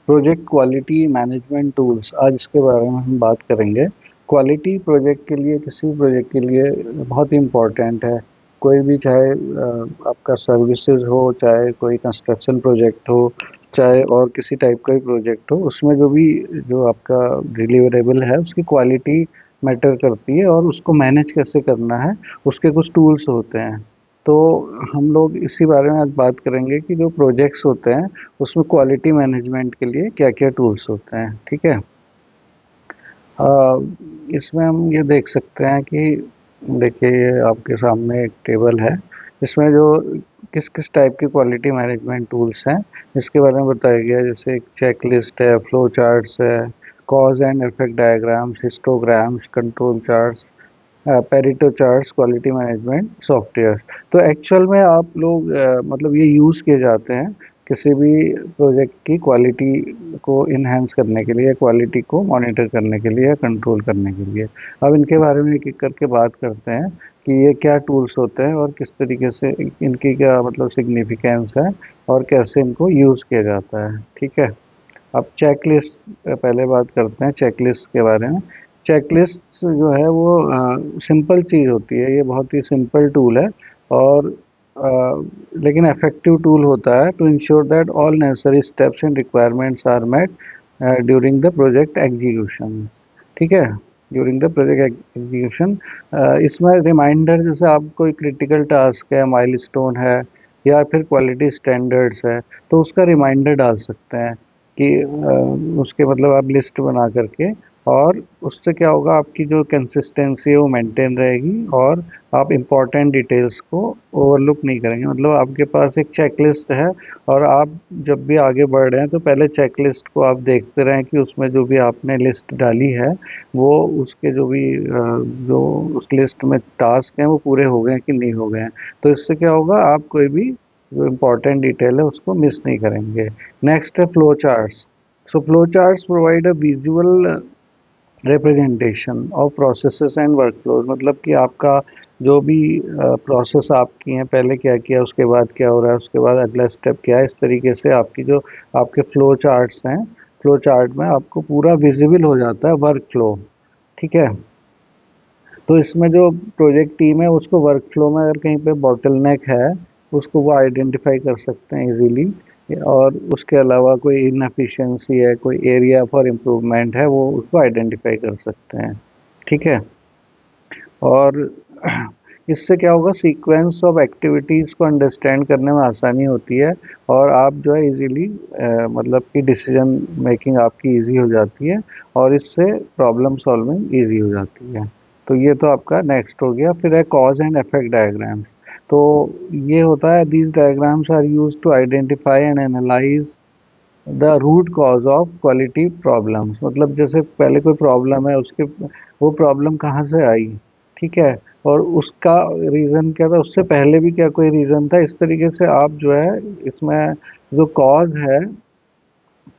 Project quality management tools, आज इसके बारे में हम बात करेंगे। क्वालिटी प्रोजेक्ट के लिए, किसी भी प्रोजेक्ट के लिए बहुत ही इम्पोर्टेंट है। कोई भी, चाहे आपका सर्विसेज हो, चाहे कोई कंस्ट्रक्शन प्रोजेक्ट हो, चाहे और किसी टाइप का भी प्रोजेक्ट हो, उसमें जो आपका डिलीवरेबल है उसकी क्वालिटी मैटर करती है, और उसको मैनेज कैसे करना है उसके कुछ टूल्स होते हैं। तो हम लोग इसी बारे में आज बात करेंगे कि जो प्रोजेक्ट्स होते हैं उसमें क्वालिटी मैनेजमेंट के लिए क्या क्या टूल्स होते हैं। ठीक है। अ, इसमें हम ये देख सकते हैं कि देखिए, ये आपके सामने एक टेबल है। इसमें जो किस किस टाइप के क्वालिटी मैनेजमेंट टूल्स हैं इसके बारे में बताया गया है। जैसे एक चेक लिस्ट है, फ्लो चार्ट्स है, cause and effect diagrams, histograms, control charts, Pareto charts, quality management software. तो एक्चुअल में आप लोग मतलब ये यूज़ किए जाते हैं किसी भी प्रोजेक्ट की क्वालिटी को इन्हेंस करने के लिए, क्वालिटी को मॉनिटर करने के लिए या कंट्रोल करने के लिए। अब इनके बारे में एक एक करके बात करते हैं कि ये क्या टूल्स होते हैं और किस तरीके से इनकी क्या मतलब सिग्निफिकेंस है और कैसे इनको यूज़ किया जाता है। ठीक है। अब चेकलिस्ट पहले बात करते हैं चेकलिस्ट के बारे में। चेकलिस्ट जो है वो सिंपल चीज़ होती है, ये बहुत ही सिंपल टूल है, और लेकिन इफेक्टिव टूल होता है to ensure that all necessary steps and requirements are met during the project execution. ठीक है। ड्यूरिंग द प्रोजेक्ट एग्जीक्यूशन इसमें रिमाइंडर, जैसे आप कोई क्रिटिकल टास्क है, माइलस्टोन है, या फिर क्वालिटी स्टैंडर्ड्स है, तो उसका रिमाइंडर डाल सकते हैं कि उसके मतलब आप लिस्ट बना करके, और उससे क्या होगा, आपकी जो कंसिस्टेंसी है वो मेंटेन रहेगी, और आप इम्पॉर्टेंट डिटेल्स को ओवरलुक नहीं करेंगे। मतलब आपके पास एक चेकलिस्ट है, और आप जब भी आगे बढ़ रहे हैं तो पहले चेकलिस्ट को आप देखते रहें कि उसमें जो भी आपने लिस्ट डाली है वो उसके जो भी जो उस लिस्ट में टास्क हैं वो पूरे हो गए हैं कि नहीं हो गए हैं। तो इससे क्या होगा, आप कोई भी जो इम्पोर्टेंट डिटेल है उसको मिस नहीं करेंगे। नेक्स्ट है flow charts. So flow charts provide a visual representation of processes and workflows. मतलब कि आपका जो भी प्रोसेस आपकी हैं, पहले क्या किया, उसके बाद क्या हो रहा है, उसके बाद अगला स्टेप क्या है, इस तरीके से आपकी जो आपके फ्लो चार्ट्स हैं, फ्लो चार्ट में आपको पूरा विजिबल हो जाता है वर्क फ्लो। ठीक है। तो इसमें जो प्रोजेक्ट टीम है उसको वर्क फ्लो में अगर कहीं पे बॉटलनेक है, उसको वो आइडेंटिफाई कर सकते हैं इजीली, और उसके अलावा कोई इनएफिशिएंसी है, कोई एरिया फॉर इम्प्रूवमेंट है, वो उसको आइडेंटिफाई कर सकते हैं। ठीक है। और इससे क्या होगा, सीक्वेंस ऑफ एक्टिविटीज़ को अंडरस्टैंड करने में आसानी होती है, और आप जो है इजीली मतलब कि डिसीजन मेकिंग आपकी इजी हो जाती है, और इससे प्रॉब्लम सॉल्विंग इजी हो जाती है। तो ये तो आपका नेक्स्ट हो गया। फिर है कॉज एंड इफेक्ट डायग्राम्स। तो ये होता है, these diagrams are used to identify and analyse the root cause of quality problems. मतलब जैसे पहले कोई प्रॉब्लम है, उसके वो प्रॉब्लम कहाँ से आई, ठीक है, और उसका रीज़न क्या था, उससे पहले भी क्या कोई रीज़न था। इस तरीके से आप जो है इसमें जो कॉज है,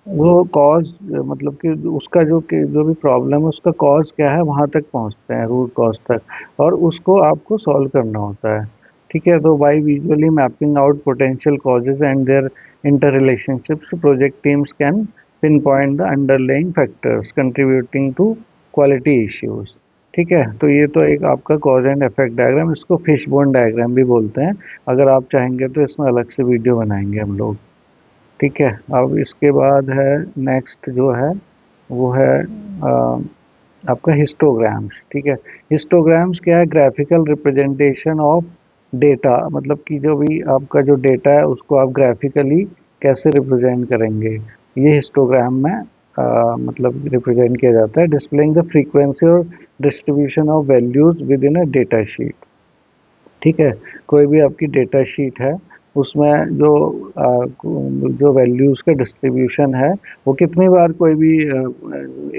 वो कॉज मतलब कि उसका जो भी प्रॉब्लम है उसका कॉज क्या है, वहाँ तक पहुँचते हैं, रूट कॉज तक, और उसको आपको सॉल्व करना होता है। ठीक है। तो by visually mapping out potential causes and their interrelationships, project teams can pinpoint the underlying factors contributing to quality issues. ठीक है। तो ये तो एक आपका कॉज एंड इफेक्ट डायग्राम, इसको फिश बोन डायग्राम भी बोलते हैं। अगर आप चाहेंगे तो इसमें अलग से वीडियो बनाएंगे हम लोग। ठीक है। अब इसके बाद है नेक्स्ट जो है वो है आपका हिस्टोग्राम्स। ठीक है। हिस्टोग्राम्स क्या है, ग्राफिकल रिप्रेजेंटेशन ऑफ डेटा। मतलब कि जो भी आपका जो डेटा है उसको आप ग्राफिकली कैसे रिप्रेजेंट करेंगे, ये हिस्टोग्राम में मतलब रिप्रेजेंट किया जाता है। डिस्प्लेइंग द फ्रीक्वेंसी और distribution of values with in a data sheet. ठीक है। कोई भी आपकी डेटा शीट है, उसमें जो वैल्यूज़ का डिस्ट्रीब्यूशन है, वो कितनी बार कोई भी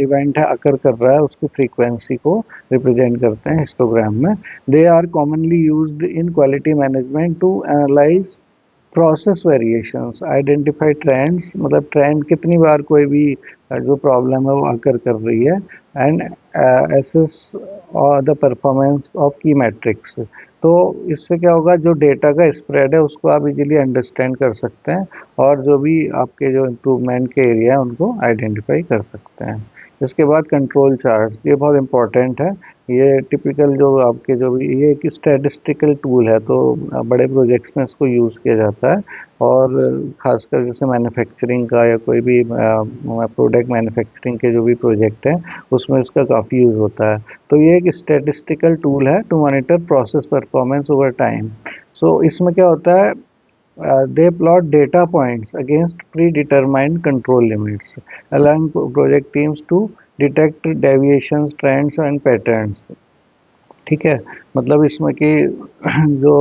इवेंट है अकर कर रहा है, उसकी फ्रीक्वेंसी को रिप्रेजेंट करते हैं हिस्टोग्राम में। They are commonly used in quality management to analyse process variations, identify trends. मतलब ट्रेंड कितनी बार कोई भी जो प्रॉब्लम है वो अकर कर रही है, and assess the performance of key metrics. तो इससे क्या होगा, जो डेटा का स्प्रेड है उसको आप इजीली अंडरस्टैंड कर सकते हैं और जो भी आपके जो इम्प्रूवमेंट के एरिया है उनको आइडेंटिफाई कर सकते हैं। इसके बाद कंट्रोल चार्ट्स, ये बहुत इंपॉर्टेंट है। ये टिपिकल जो आपके जो भी ये एक स्टैटिस्टिकल टूल है, तो बड़े प्रोजेक्ट्स में इसको यूज़ किया जाता है और ख़ासकर जैसे मैन्युफैक्चरिंग का या कोई भी प्रोडक्ट मैन्युफैक्चरिंग के जो भी प्रोजेक्ट हैं उसमें इसका काफ़ी यूज़ होता है। तो ये एक स्टैटिस्टिकल टूल है to monitor process performance over time. So इसमें क्या होता है, they plot data points against predetermined control limits, allowing project teams to detect deviations, trends and patterns। ठीक है, मतलब इसमें कि जो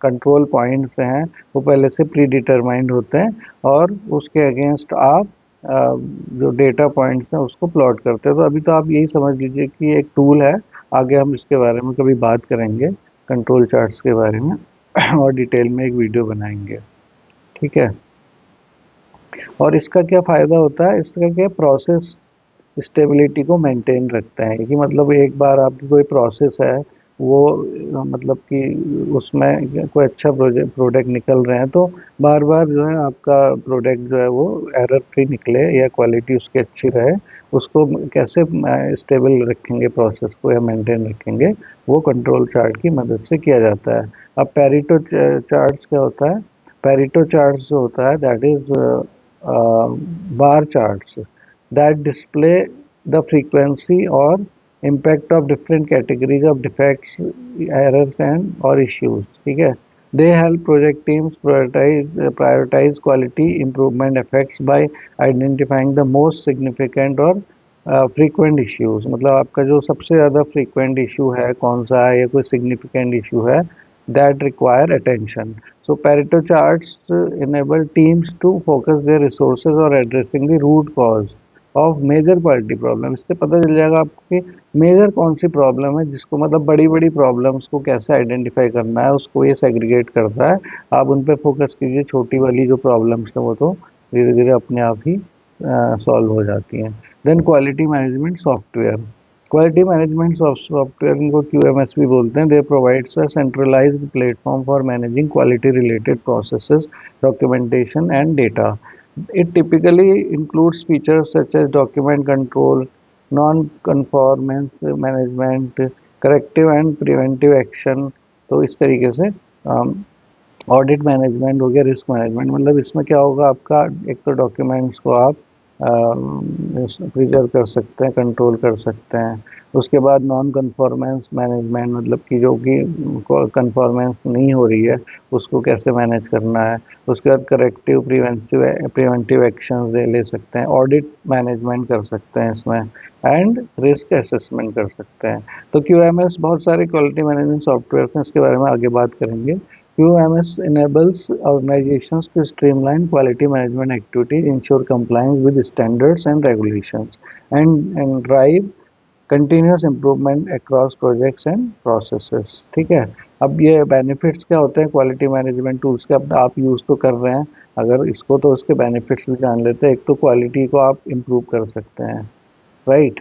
कंट्रोल पॉइंट्स हैं वो पहले से प्री डिटरमाइंड होते हैं और उसके अगेंस्ट आप जो डेटा पॉइंट्स हैं उसको प्लॉट करते हैं। तो अभी तो आप यही समझ लीजिए कि एक टूल है, आगे हम इसके बारे में कभी बात करेंगे कंट्रोल चार्ट्स के बारे में और डिटेल में एक वीडियो बनाएंगे। ठीक है, और इसका क्या फ़ायदा होता है, इसका क्या प्रोसेस स्टेबिलिटी को मेंटेन रखता है कि मतलब एक बार आपकी कोई प्रोसेस है वो मतलब कि उसमें कोई अच्छा प्रोडक्ट निकल रहे हैं तो बार बार जो है आपका प्रोडक्ट जो है वो एरर फ्री निकले या क्वालिटी उसकी अच्छी रहे, उसको कैसे स्टेबल रखेंगे प्रोसेस को या मेंटेन रखेंगे, वो कंट्रोल चार्ट की मदद से किया जाता है। अब पेरिटो चार्ट्स क्या होता है, पेरिटो चार्ट्स जो होता है that is bar charts that display the frequency or impact of different categories of defects, errors and or issues। ठीक है, they help project teams prioritize quality improvement effects by identifying the most significant or frequent issues। मतलब आपका जो सबसे ज़्यादा frequent issue है कौन सा है या कोई significant issue है that require attention। So Pareto charts enable teams to focus their resources on addressing the root cause of major quality problem। इससे पता चल जाएगा आपको कि मेजर कौन सी प्रॉब्लम है, जिसको मतलब बड़ी बड़ी प्रॉब्लम्स को कैसे आइडेंटिफाई करना है उसको ये सेग्रीगेट करता है। आप उन पर फोकस कीजिए, छोटी वाली जो प्रॉब्लम्स हैं वो तो धीरे धीरे अपने आप ही सॉल्व हो जाती हैं। Then quality management software, quality management software इनको क्यूएमएस भी बोलते हैं। They provides a centralised platform for managing quality related processes, documentation and data. It typically includes features such as document control, non conformance management, corrective and preventive action. तो इस तरीके से audit management हो गया, risk management. मतलब इसमें क्या होगा, आपका एक तो डॉक्यूमेंट्स को आप प्रिजर्व कर सकते हैं, कंट्रोल कर सकते हैं। उसके बाद नॉन कन्फॉर्मेंस मैनेजमेंट, मतलब कि जो कि कन्फॉर्मेंस नहीं हो रही है उसको कैसे मैनेज करना है। उसके बाद करेक्टिव प्रिवेंटिव एक्शंस ले सकते हैं। ऑडिट मैनेजमेंट कर सकते हैं इसमें, एंड रिस्क असेसमेंट कर सकते हैं। तो क्यूएमएस बहुत सारे क्वालिटी मैनेजमेंट सॉफ्टवेयर हैं, इसके बारे में आगे बात करेंगे। QMS enables organizations to streamline quality management activities, ensure compliance with standards and regulations, and drive continuous improvement across projects and processes। ठीक है, अब ये बेनिफिट्स क्या होते हैं क्वालिटी मैनेजमेंट टूल्स के, अब आप यूज़ तो कर रहे हैं, अगर इसको तो उसके बेनिफिट्स भी जान लेते हैं। एक तो क्वालिटी को आप इम्प्रूव कर सकते हैं, राइट,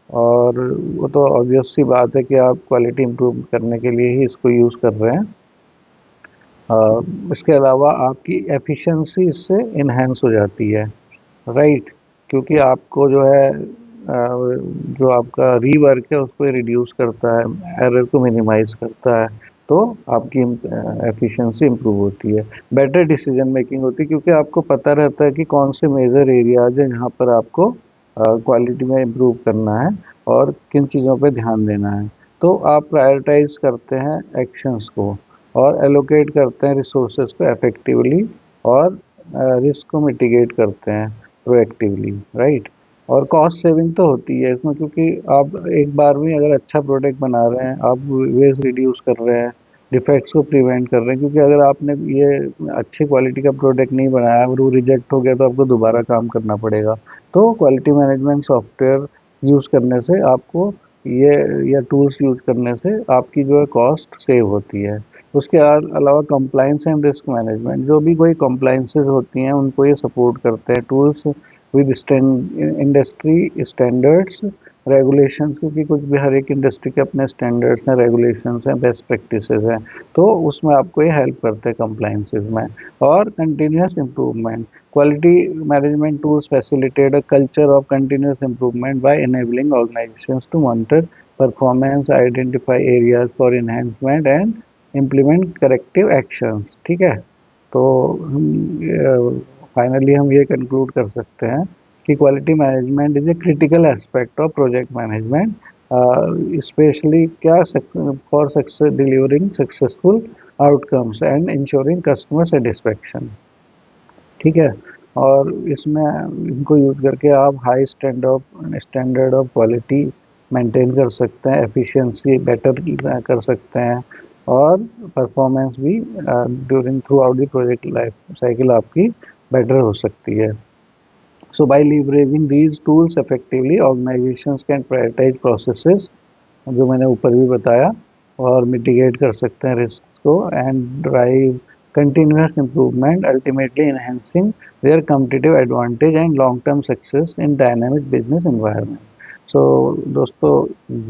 और वो तो ऑब्वियस सी बात है कि आप क्वालिटी इम्प्रूव करने के लिए ही इसको यूज़ कर रहे हैं। इसके अलावा आपकी एफिशिएंसी इससे इन्हेंस हो जाती है, राइट, क्योंकि आपको जो है जो आपका रीवर्क है उसको रिड्यूस करता है, एरर को मिनिमाइज करता है, तो आपकी एफिशिएंसी इम्प्रूव होती है। बेटर डिसीजन मेकिंग होती है क्योंकि आपको पता रहता है कि कौन से मेजर एरियाज हैं जहाँ पर आपको क्वालिटी में इम्प्रूव करना है और किन चीज़ों पे ध्यान देना है। तो आप प्रायोरिटाइज करते हैं एक्शंस को और एलोकेट करते हैं रिसोर्सेज को इफेक्टिवली और रिस्क को मिटिगेट करते हैं प्रोएक्टिवली, राइट। और कॉस्ट सेविंग तो होती है इसमें, क्योंकि आप एक बार में अगर अच्छा प्रोडक्ट बना रहे हैं, आप वेस्ट रिड्यूस कर रहे हैं, डिफेक्ट्स को प्रिवेंट कर रहे हैं। क्योंकि अगर आपने ये अच्छी क्वालिटी का प्रोडक्ट नहीं बनाया और वो रिजेक्ट हो गया तो आपको दोबारा काम करना पड़ेगा। तो क्वालिटी मैनेजमेंट सॉफ्टवेयर यूज़ करने से आपको ये या टूल्स यूज़ करने से आपकी जो है कॉस्ट सेव होती है। उसके अलावा कंप्लाइंस एंड रिस्क मैनेजमेंट, जो भी कोई कंप्लाइंसेस होती हैं उनको ये सपोर्ट करते हैं। Tools with industry standards regulations, क्योंकि कुछ भी हर एक इंडस्ट्री के अपने स्टैंडर्ड्स हैं, रेगुलेशंस हैं, बेस्ट प्रैक्टिसेस हैं, तो उसमें आपको ये हेल्प करते हैं कंप्लाइंसेस में। और continuous improvement, quality management tools facilitate a culture of continuous improvement by enabling organisations to monitor performance, identify areas for enhancement and implement corrective actions. ठीक है, तो हम फाइनली हम ये कंक्लूड कर सकते हैं कि quality management is a critical aspect of project management, specially क्या for success delivering successful outcomes and ensuring customer satisfaction. ठीक है, और इसमें इनको यूज करके आप high standard of quality maintain कर सकते हैं, एफिशिएंसी बेटर कर सकते हैं, और परफॉर्मेंस भी during through out the project life cycle आपकी बेटर हो सकती है। So by leveraging these tools effectively, organizations can prioritize processes, जो मैंने ऊपर भी बताया, और मिटिगेट कर सकते हैं रिस्क को, and drive continuous improvement, ultimately enhancing their competitive advantage and long-term success in dynamic business environment. So दोस्तों,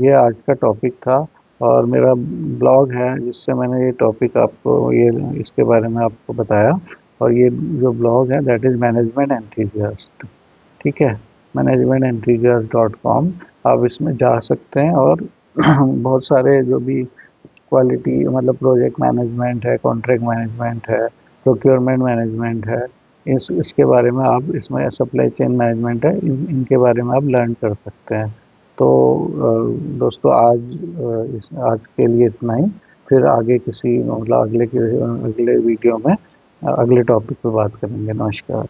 ये आज का टॉपिक था, और मेरा ब्लॉग है जिससे मैंने ये टॉपिक आपको ये इसके बारे में आपको बताया, और ये जो ब्लॉग है दैट इज़ मैनेजमेंट एंथुसियास्ट। ठीक है, managemententhusiast.com, आप इसमें जा सकते हैं, और बहुत सारे जो भी क्वालिटी मतलब प्रोजेक्ट मैनेजमेंट है, कॉन्ट्रैक्ट मैनेजमेंट है, प्रोक्योरमेंट मैनेजमेंट है, इसके बारे में आप, इसमें सप्लाई चेन मैनेजमेंट है, इनके बारे में आप लर्न कर सकते हैं। तो दोस्तों, आज के लिए इतना ही। फिर आगे किसी मतलब अगले वीडियो में अगले टॉपिक पे बात करेंगे। नमस्कार।